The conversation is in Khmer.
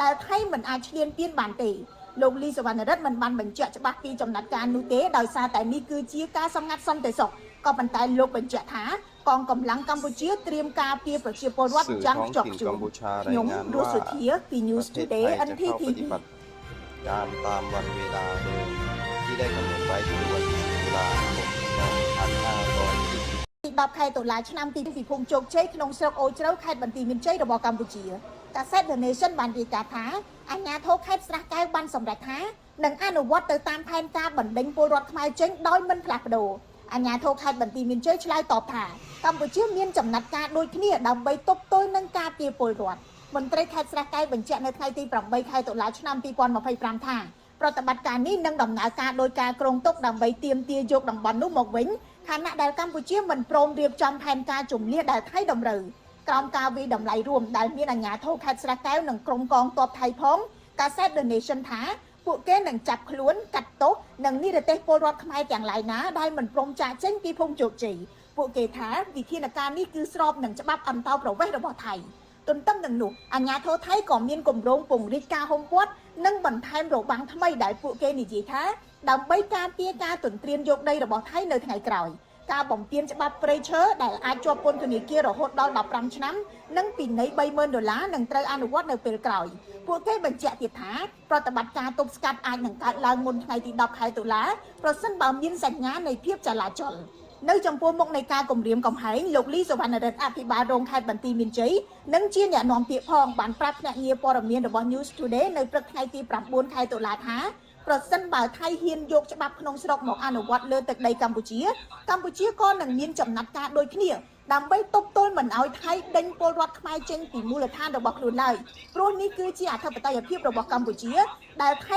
ដែលថៃមិនអាចឈ្លានពានបានទេលោកលីសវណ្ណរិទ្ធមិនបានបញ្ជាក់ច្បាស់ពីចំណាត់ការនោះទេដោយសារតែនេះគឺជាការសម្ងាត់សន្តិសុខក៏ប៉ុន្តែលោកបញ្ជាក់ថាកងកម្លាំងកម្ពុជាត្រៀមការពារប្រជាពលរដ្ឋយ៉ាងខ្ជាប់ខ្ជួនខ្ញុំរស់សុធាពី News Today NTTV การตามวันเวลาเดิมที่ได้กำหนดไว้คือวันที่10 ตุลาคม 2520 ទី10 ខែតុលាឆ្នាំទី2 ពីភូមិជោគជ័យក្នុងស្រុកអូជ្រៅខេត្តបន្ទាយមានជ័យរបស់កម្ពុជាកាសែត The Nation បានរាយការណ៍ថាអាជ្ញាធរខេត្តស្រះកែវបានសម្រេចថានឹងអនុវត្តទៅតាមផែនការបណ្ដេញពលរដ្ឋខ្មែរចេញដោយមិនផ្លាស់ប្ដូរអាជ្ញាធរខេត្តបន្ទាយមានជ័យឆ្លើយតបថាកម្ពុជាមានចំណាត់ការដូចគ្នាដើម្បីទប់ទល់នឹងការពារពលរដ្ឋមន្ត្រីខេត្តស្រះកែវបញ្ជាក់នៅថ្ងៃទី8 ខែតុលាឆ្នាំ2025ថាប្រតិបត្តិការនេះនឹងដំណើរការដោយការគ្រោងទុកដើម្បីទាមទារយកតំបន់នោះមកវិញខណៈដែលកម្ពុជាមិនព្រមរៀបចំផែនការជំនះដែលថៃតម្រូវក្រោមការវិតម្លៃរួមដែលមានអាជ្ញាធរខេត្តស្រះកែវនិងក្រុមកងទ័ពថៃផងកាសែត The Nation ថាពួកគេនឹងចាប់ខ្លួនកាត់ទោសនិងនិរទេសពលរដ្ឋខ្មែរទាំងឡាយណាដែលមិនព្រមចាកចេញពីភូមិជោគជ័យពួកគេថាវិធានការនេះគឺស្របនឹងច្បាប់អន្តោប្រវេសន៍របស់ថៃទន្ទឹមនឹងនោះអាជ្ញាធរថៃក៏មានគម្រោងពង្រីកការហុំព័ទ្ធនិងបន្ថែមរបាំងថ្មីដែលពួកគេនិយាយថាដើម្បីការពារការទន្ទ្រានយកដីរបស់ថៃនៅថ្ងៃក្រោយការបំពានច្បាប់ព្រៃឈើដែលអាចជាប់ពន្ធនាគាររហូតដល់15ឆ្នាំនិងពិន័យ$30,000នឹងត្រូវអនុវត្តនៅពេលក្រោយពួកគេបញ្ជាក់ទៀតថាប្រតិបត្តិការទប់ស្កាត់អាចនឹងកើតឡើងមុនថ្ងៃទី10 ខែតុលាប្រសិនបើមានសញ្ញានៃភាពចលាចលនៅចំពោះមុខនៃការគម្រាមកំហែងលោកលីសវណ្ណរិទ្ធអភិបាលរងខេត្តបន្ទាយមានជ័យនិងជាអ្នកនាំពាក្យផងបានប្រាប់ភ្នាក់ងារព័ត៌មានរបស់ News Today នៅព្រឹកថ្ងៃទី9 ខែតុលាថាប្រសិនបើថៃហ៊ានយកច្បាប់ក្នុងស្រុកមកអនុវត្តលើទឹកដីកម្ពុជាក៏នឹងមានចំណាត់ការដូចគ្នាដើម្បីទប់ទល់មិនឲ្យថៃដេញពលរដ្ឋខ្មែរចេញពីមូលដ្ឋានរបស់ខ្លួនឡើយព្រោះនេះគឺជាអធិបតេយ្យភាពរបស់កម្ពុជាដែលថៃ